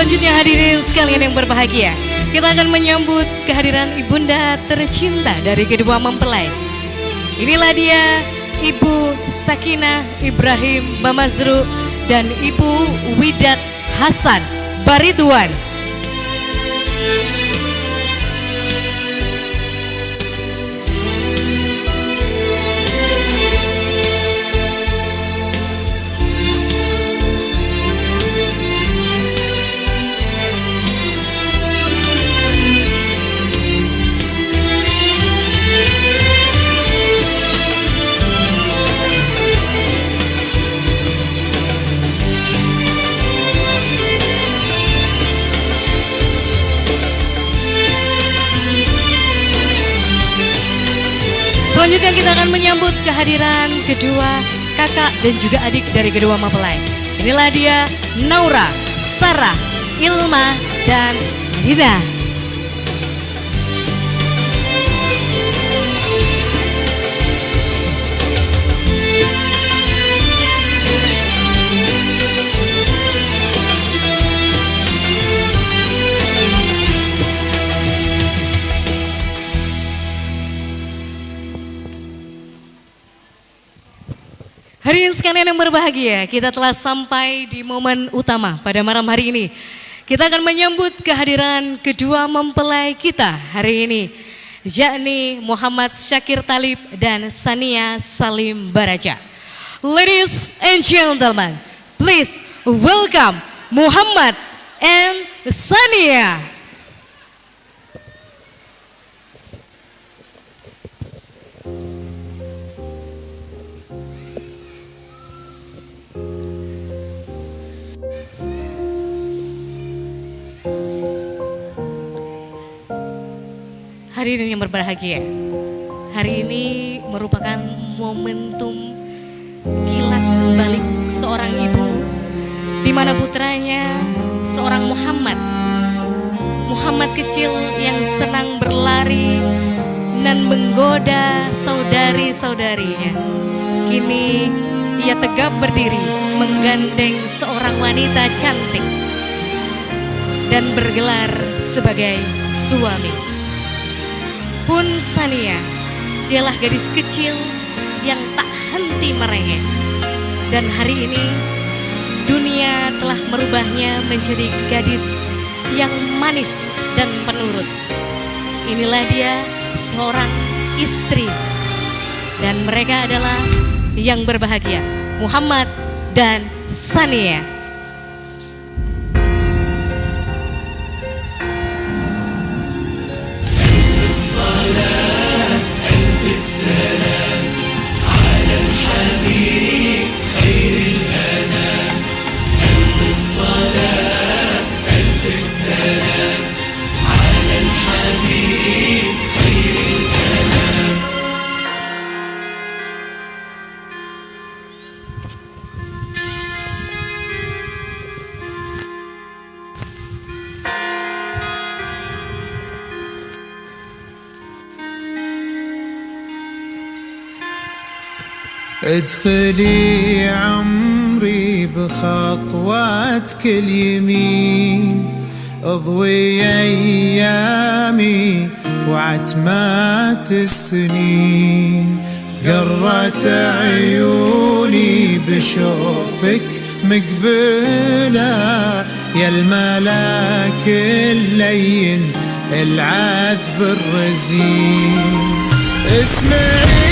Selanjutnya hadirin sekalian yang berbahagia, kita akan menyambut kehadiran ibunda tercinta dari kedua mempelai. Inilah dia Ibu Sakinah Ibrahim Bamazru dan Ibu Widat Hasan Baridwan. Selanjutnya kita akan menyambut kehadiran kedua kakak dan juga adik dari kedua mempelai. Inilah dia Naura, Sarah, Ilma, dan Dina. Hadirin sekalian yang berbahagia, kita telah sampai di momen utama pada malam hari ini. Kita akan menyambut kehadiran kedua mempelai kita hari ini, yakni Muhammad Syakir Talib dan Sania Salim Baraja. Ladies and gentlemen, please welcome Muhammad and Sania. Hadirin yang berbahagia, hari ini merupakan momentum kilas balik seorang ibu, di mana putranya seorang Muhammad kecil yang senang berlari dan menggoda saudari-saudarinya. Kini ia tegap berdiri menggandeng seorang wanita cantik dan bergelar sebagai suami. Pun Sania, dialah gadis kecil yang tak henti merengek. Dan hari ini dunia telah merubahnya menjadi gadis yang manis dan penurut. Inilah dia seorang istri. Dan mereka adalah yang berbahagia, Muhammad dan Sania. السلام على الحبيب خير الأنام ألف الصلاة ألف السلام على الحبيب خير الأنام. ادخلي عمري بخطواتك اليمين، اضوي ايامي وعتمات السنين، قرت عيوني بشوفك مقبلة يا الملاك اللين العذب الرزين. اسمعي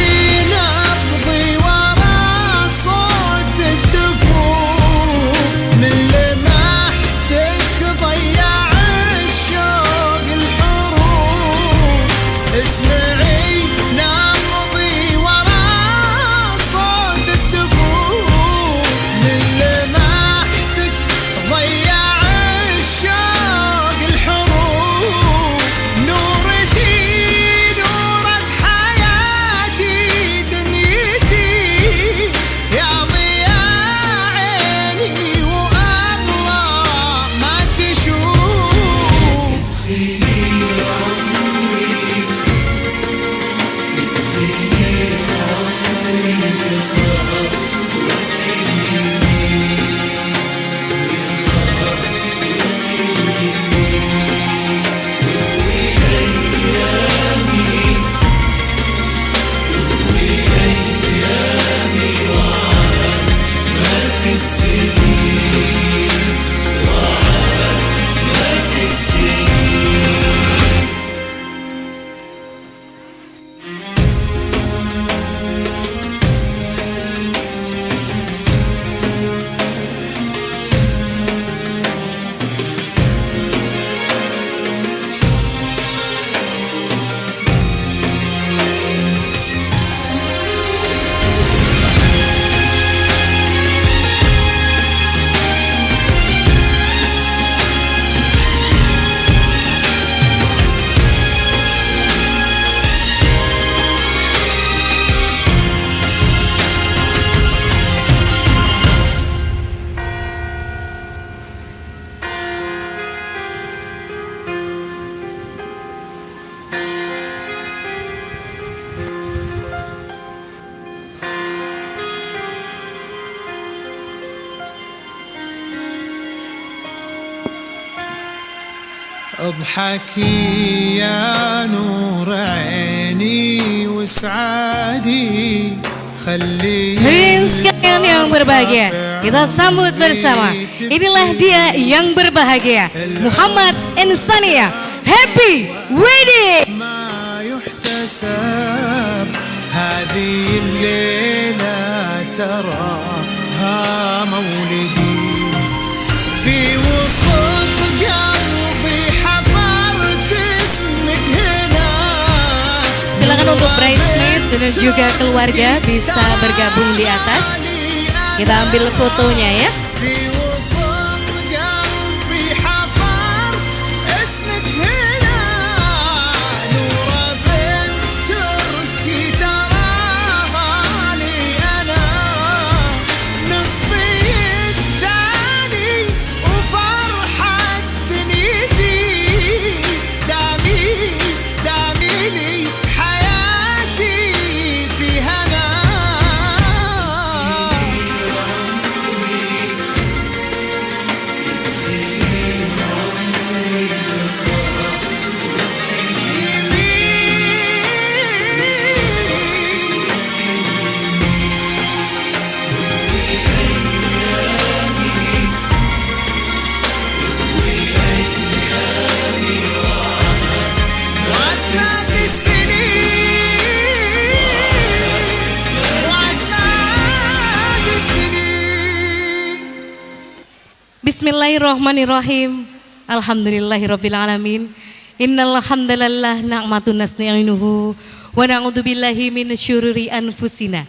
اضحكي يا نور عيني واسعدي خلي. Hadirin sekalian yang berbahagia, kita sambut bersama. Inilah dia yang berbahagia, Muhammad Insania. Happy wedding. ما يحتسب هذه الليلة تراها مولدي في وسط قلبي حفرت اسمك هنا. Silakan untuk bridesmaid dan juga keluarga bisa bergabung di atas. Kita ambil fotonya ya. في وسط قلبي حفرت اسمك هنا. نورة بنت تركي تراها لي أنا نصفي الثاني وفرحة دنيتي. دامي دامي لي حياتي في هنا. وعدناك السنين وعدناك السنين. Bismillahirrahmanirrahim. Alhamdulillahirrabbilalamin. Innal hamdalillah na'matun nasta'inuhu wa na'udzubillahi min syururi anfusina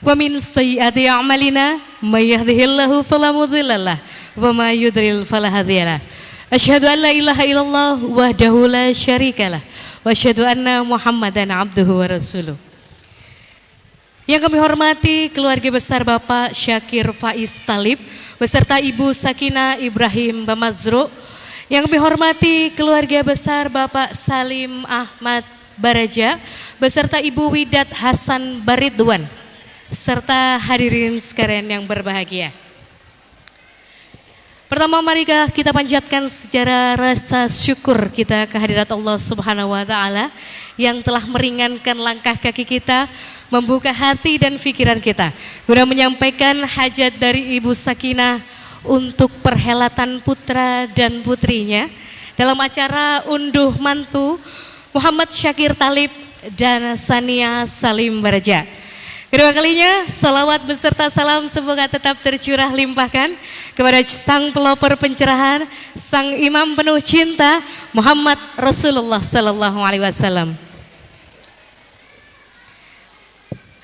wa min sayyiati a'malina may yahdihillahu fala mudhillalah wa may yudlil fala hadiyalah. Asyhadu an la ilaha illallah wahdahu la syarikalah wa asyhadu anna Muhammadan abduhu wa rasuluh. Yang kami hormati keluarga besar Bapak Syakir Faiz Talib beserta Ibu Sakinah Ibrahim Bamazro. Yang kami hormati keluarga besar Bapak Salim Ahmad Baraja beserta Ibu Widat Hasan Baridwan serta hadirin sekalian yang berbahagia. Pertama mari kita panjatkan secara rasa syukur kita kehadirat Allah Subhanahu wa taala yang telah meringankan langkah kaki kita, membuka hati dan pikiran kita guna menyampaikan hajat dari Ibu Sakinah untuk perhelatan putra dan putrinya dalam acara unduh mantu Muhammad Syakir Talib dan Sania Salim Baraja. Kedua kalinya, salawat beserta salam semoga tetap tercurah limpahkan kepada sang pelopor pencerahan, sang imam penuh cinta Muhammad Rasulullah Sallallahu Alaihi Wasallam.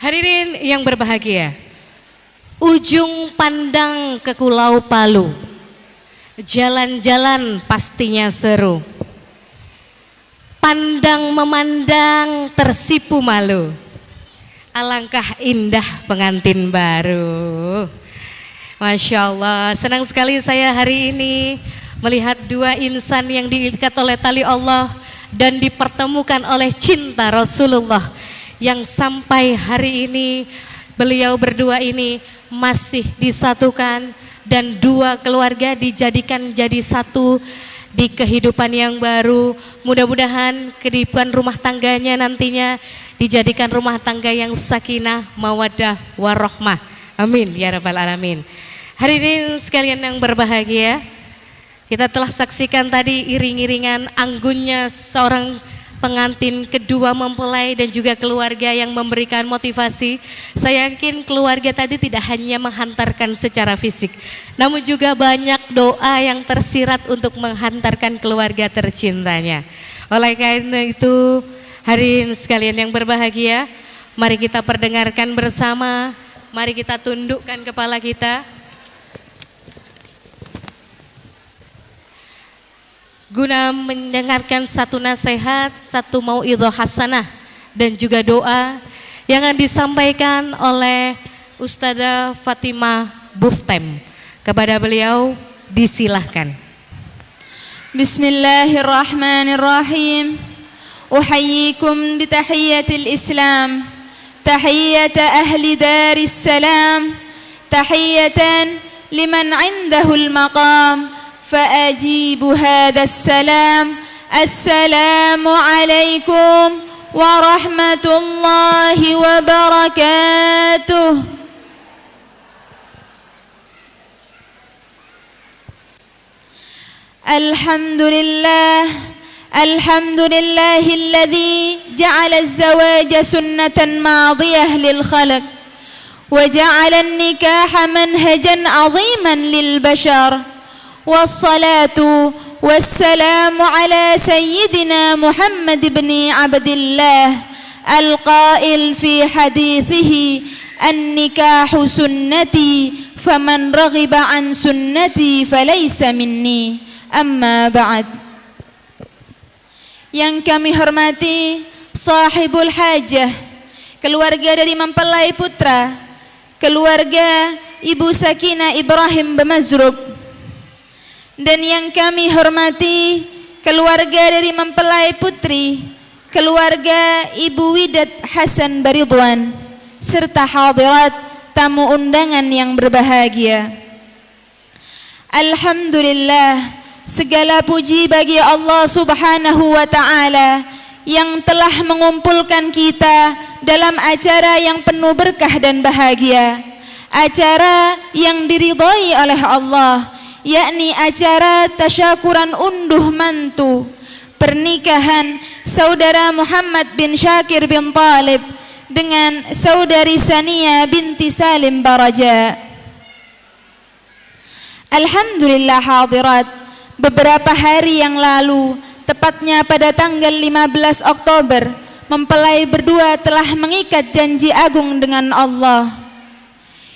Hadirin yang berbahagia, ujung pandang ke Pulau Palu, jalan-jalan pastinya seru. Pandang memandang tersipu malu. Alangkah indah pengantin baru. Masya Allah, senang sekali saya hari ini melihat dua insan yang diikat oleh tali Allah dan dipertemukan oleh cinta Rasulullah, yang sampai hari ini beliau berdua ini masih disatukan dan dua keluarga dijadikan jadi satu di kehidupan yang baru. Mudah-mudahan kehidupan rumah tangganya nantinya dijadikan rumah tangga yang sakinah, mawaddah, warahmah. Amin ya rabbal alamin. Hadirin sekalian yang berbahagia, kita telah saksikan tadi iring-iringan anggunnya seorang pengantin kedua mempelai dan juga keluarga yang memberikan motivasi. Saya yakin keluarga tadi tidak hanya menghantarkan secara fisik, namun juga banyak doa yang tersirat untuk menghantarkan keluarga tercintanya. Oleh karena itu, hadirin sekalian yang berbahagia, mari kita perdengarkan bersama, mari kita tundukkan kepala kita guna mendengarkan satu nasihat, satu mauidhah hasanah dan juga doa yang akan disampaikan oleh Ustadzah Fatimah Buftem. Kepada beliau disilahkan. Bismillahirrahmanirrahim. Uhayyikum bitahiyyatil Islam, tahiyyata ahli daris salam, tahiyyatan liman indahul maqam. فأجيب هذا السلام Assalamualaikum warahmatullahi wabarakatuh. Alhamdulillahilladzi ja'ala az-zawaja sunnatan madiyah lil khalq wa ja'ala an-nikaha manhajan 'aziman lil bashar. Wassalatu wassalamu ala sayyidina Muhammad ibn Abdillah al-qail fi hadithihi an-nikahu sunnati faman raghiba an sunnati falaysa minni. Amma ba'd. Yang kami hormati sahibul hajah, keluarga dari mempelai putra, keluarga Ibu Sakinah Ibrahim Bamazrub, dan yang kami hormati keluarga dari mempelai putri, keluarga Ibu Widat Hasan Baridwan, serta hadirat tamu undangan yang berbahagia. Alhamdulillah, segala puji bagi Allah Subhanahu wa ta'ala yang telah mengumpulkan kita dalam acara yang penuh berkah dan bahagia, acara yang diridhai oleh Allah, yakni acara tasyakuran unduh mantu pernikahan saudara Muhammad bin Syakir bin Talib dengan saudari Sania binti Salim Baraja. Alhamdulillah hadirat, beberapa hari yang lalu, tepatnya pada tanggal 15 Oktober, mempelai berdua telah mengikat janji agung dengan Allah,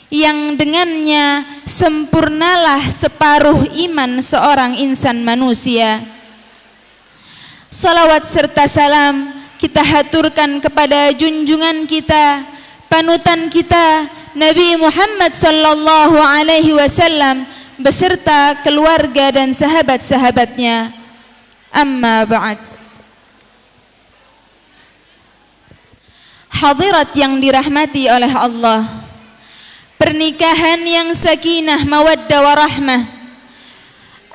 yang dengannya sempurnalah separuh iman seorang insan manusia. Salawat serta salam kita haturkan kepada junjungan kita, panutan kita, Nabi Muhammad sallallahu alaihi wasallam beserta keluarga dan sahabat-sahabatnya. Amma ba'd. Hadirat yang dirahmati oleh Allah, pernikahan yang sakinah mawaddah warahmah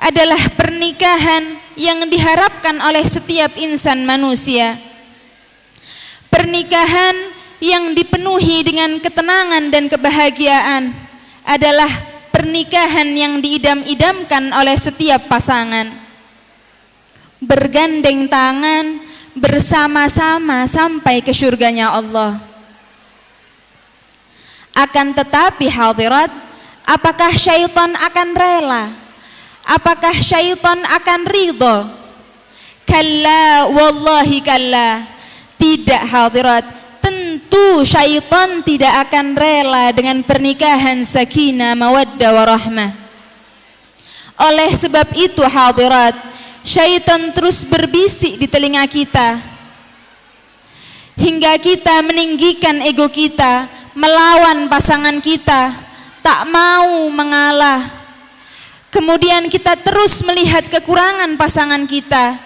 adalah pernikahan yang diharapkan oleh setiap insan manusia. Pernikahan yang dipenuhi dengan ketenangan dan kebahagiaan adalah pernikahan yang diidam-idamkan oleh setiap pasangan. Bergandeng tangan, bersama-sama sampai ke surganya Allah. Akan tetapi hadirat, apakah syaitan akan rela? Apakah syaitan akan ridho? Kalla wallahi kalla. Tidak hadirat, tentu syaitan tidak akan rela dengan pernikahan sakinah mawaddah warahmah. Oleh sebab itu hadirat, syaitan terus berbisik di telinga kita hingga kita meninggikan ego kita, melawan pasangan kita, tak mau mengalah. Kemudian kita terus melihat kekurangan pasangan kita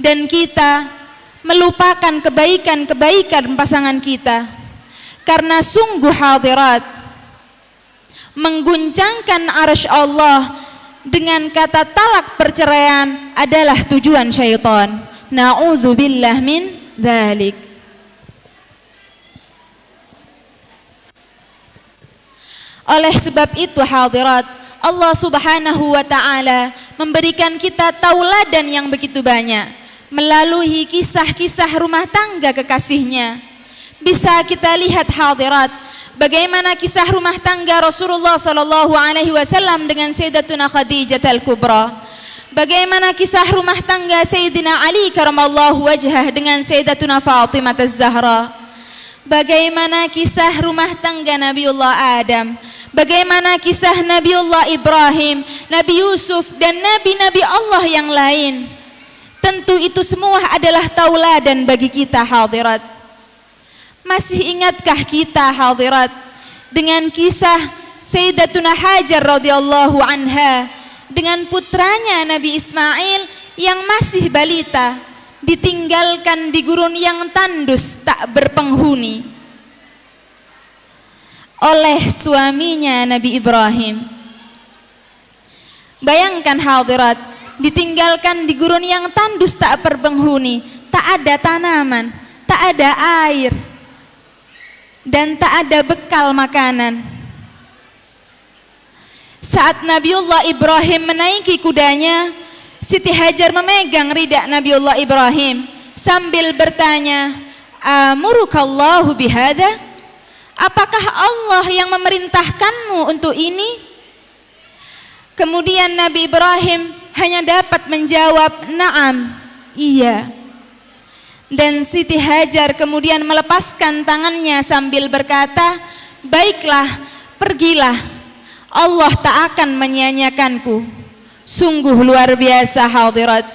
dan kita melupakan kebaikan-kebaikan pasangan kita. Karena sungguh hadirat, mengguncangkan arsy Allah dengan kata talak perceraian adalah tujuan syaitan. Na'udzubillah min dzalik. Oleh sebab itu hadirat, Allah Subhanahu wa ta'ala memberikan kita tauladan yang begitu banyak melalui kisah-kisah rumah tangga kekasihnya. Bisa kita lihat hadirat, bagaimana kisah rumah tangga Rasulullah sallallahu alaihi wasallam dengan Sayyidatuna Khadijah al-Kubra. Bagaimana kisah rumah tangga Sayyidina Ali karamallahu wajhah dengan Sayyidatuna Fatimah az-Zahra. Bagaimana kisah rumah tangga Nabiullah Adam. Bagaimana kisah Nabiullah Ibrahim, Nabi Yusuf dan nabi-nabi Allah yang lain. Tentu itu semua adalah tauladan bagi kita hadirat. Masih ingatkah kita hadirat dengan kisah Sayyidatuna Hajar radhiyallahu anha dengan putranya Nabi Ismail yang masih balita, ditinggalkan di gurun yang tandus tak berpenghuni oleh suaminya Nabi Ibrahim. Bayangkan hadirat, ditinggalkan di gurun yang tandus tak berpenghuni, tak ada tanaman, tak ada air, dan tak ada bekal makanan. Saat Nabiullah Ibrahim menaiki kudanya, Siti Hajar memegang ridak Nabiullah Ibrahim sambil bertanya, amurukallahu bihada? Apakah Allah yang memerintahkanmu untuk ini? Kemudian Nabi Ibrahim hanya dapat menjawab, na'am, iya. Dan Siti Hajar kemudian melepaskan tangannya sambil berkata, baiklah, pergilah, Allah tak akan menyia-nyiakanku. Sungguh luar biasa hadirat.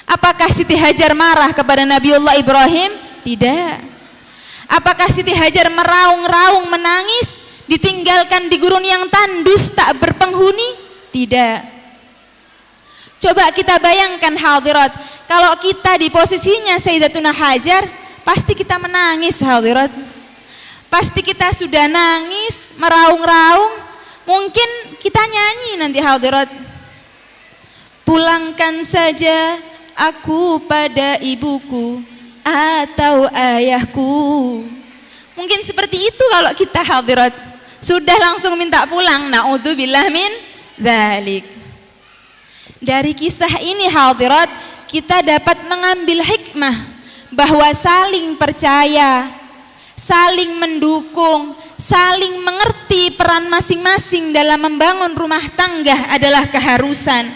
Apakah Siti Hajar marah kepada Nabiullah Ibrahim? Tidak. Apakah Siti Hajar meraung-raung menangis ditinggalkan di gurun yang tandus tak berpenghuni? Tidak. Coba kita bayangkan hadirat, kalau kita di posisinya Sayyidatuna Hajar, pasti kita menangis hadirat. Pasti kita sudah nangis, meraung-raung, mungkin kita nyanyi nanti hadirat. Pulangkan saja aku pada ibuku atau ayahku. Mungkin seperti itu kalau kita hadirat. Sudah langsung minta pulang. Na'udzubillah min dzalik. Dari kisah ini hadirat, kita dapat mengambil hikmah bahwa saling percaya, saling mendukung, saling mengerti peran masing-masing dalam membangun rumah tangga adalah keharusan.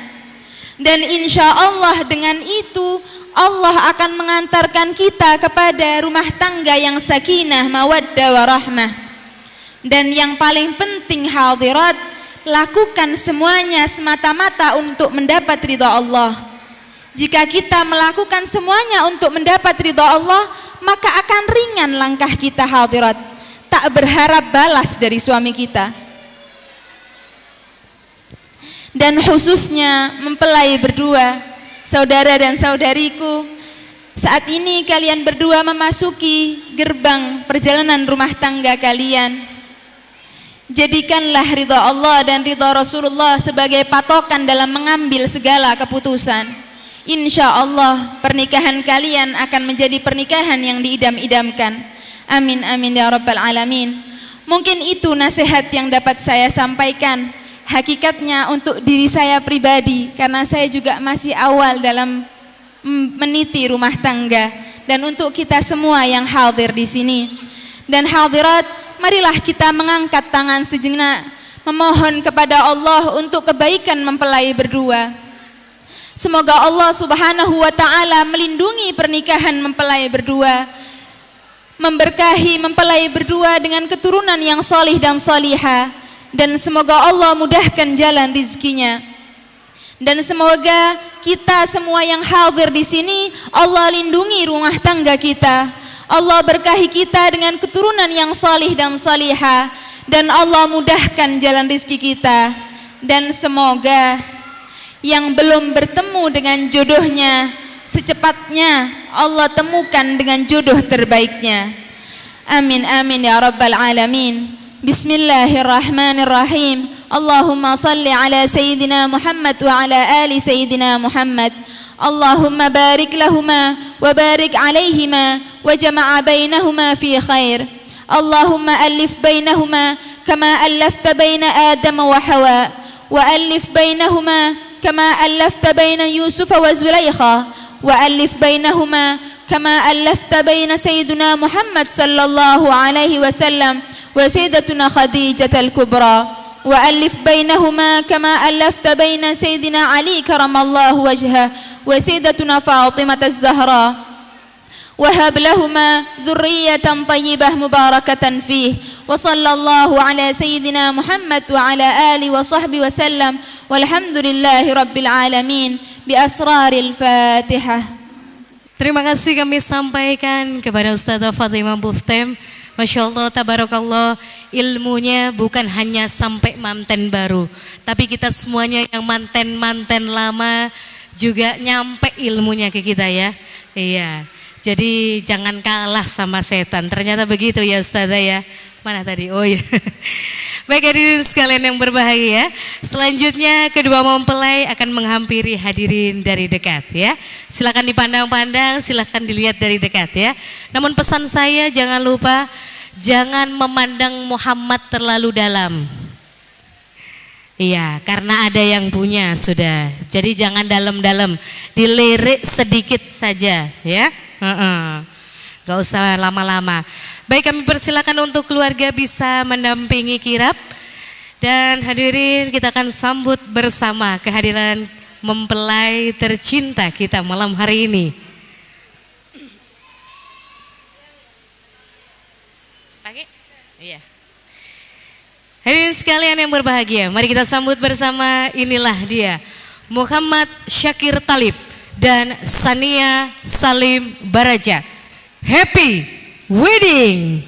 Dan insya Allah dengan itu Allah akan mengantarkan kita kepada rumah tangga yang sakinah, mawaddah, warahmah. Dan yang paling penting hadirat, lakukan semuanya semata-mata untuk mendapat ridha Allah. Jika kita melakukan semuanya untuk mendapat ridha Allah, maka akan ringan langkah kita hadirat. Tak berharap balas dari suami kita. Dan khususnya mempelai berdua, saudara dan saudariku, saat ini kalian berdua memasuki gerbang perjalanan rumah tangga kalian. Jadikanlah ridha Allah dan ridha Rasulullah sebagai patokan dalam mengambil segala keputusan. Insya Allah pernikahan kalian akan menjadi pernikahan yang diidam-idamkan. Amin amin ya rabbal alamin. Mungkin itu nasihat yang dapat saya sampaikan. Hakikatnya untuk diri saya pribadi, karena saya juga masih awal dalam meniti rumah tangga, dan untuk kita semua yang hadir di sini. Dan hadirat, marilah kita mengangkat tangan sejenak, memohon kepada Allah untuk kebaikan mempelai berdua. Semoga Allah Subhanahu wa taala melindungi pernikahan mempelai berdua, memberkahi mempelai berdua dengan keturunan yang solih dan solihah, dan semoga Allah mudahkan jalan rizkinya. Dan semoga kita semua yang hadir di sini Allah lindungi rumah tangga kita, Allah berkahi kita dengan keturunan yang solih dan solihah, dan Allah mudahkan jalan rizki kita. Dan semoga yang belum bertemu dengan jodohnya, secepatnya Allah temukan dengan jodoh terbaiknya. Amin amin ya rabbal alamin. Bismillahirrahmanirrahim. Allahumma salli ala Sayyidina Muhammad wa ala ali Sayyidina Muhammad. Allahumma barik lahuma wa barik alaihima wa jama'a bainahuma fi khair. Allahumma alif bainahuma kama allafta baina Adam wa Hawa, wa alif bainahuma kama allafta baina Yusuf wa Zulaikha, wa alif bainahuma kama allafta baina Sayyidina Muhammad sallallahu alaihi wasallam wa Sayyidatuna Khadijah al-Kubra. وألف بينهما كما ألفت بين سيدنا علي كرم الله وجهه وسيدتنا فاطمة الزهراء. وهب لهما ذرية طيبة مباركة فيه. وصلى الله على سيدنا محمد وعلى آله وصحبه وسلم. والحمد لله رب العالمين بأسرار الفاتحة. Terima kasih kami sampaikan kepada Ustazah Fatimah Buftem. Masya Allah, tabarakallah, ilmunya bukan hanya sampai manten baru, tapi kita semuanya yang manten-manten lama juga nyampe ilmunya ke kita ya. Iya, jadi jangan kalah sama setan. Ternyata begitu ya Ustazah ya. Mana tadi? Oh iya. Baik hadirin sekalian yang berbahagia, selanjutnya kedua mempelai akan menghampiri hadirin dari dekat ya. Silakan dipandang-pandang, silakan dilihat dari dekat ya. Namun pesan saya jangan lupa, jangan memandang Muhammad terlalu dalam. Iya, karena ada yang punya sudah. Jadi jangan dalam-dalam, dilirik sedikit saja ya. Gak usah lama-lama. Baik, kami persilakan untuk keluarga bisa mendampingi kirap. Dan hadirin, kita akan sambut bersama kehadiran mempelai tercinta kita malam hari ini. Pakai? Iya. Hadirin sekalian yang berbahagia, mari kita sambut bersama, inilah dia Muhammad Syakir Talib dan Sania Salim Baraja. Happy Wedding!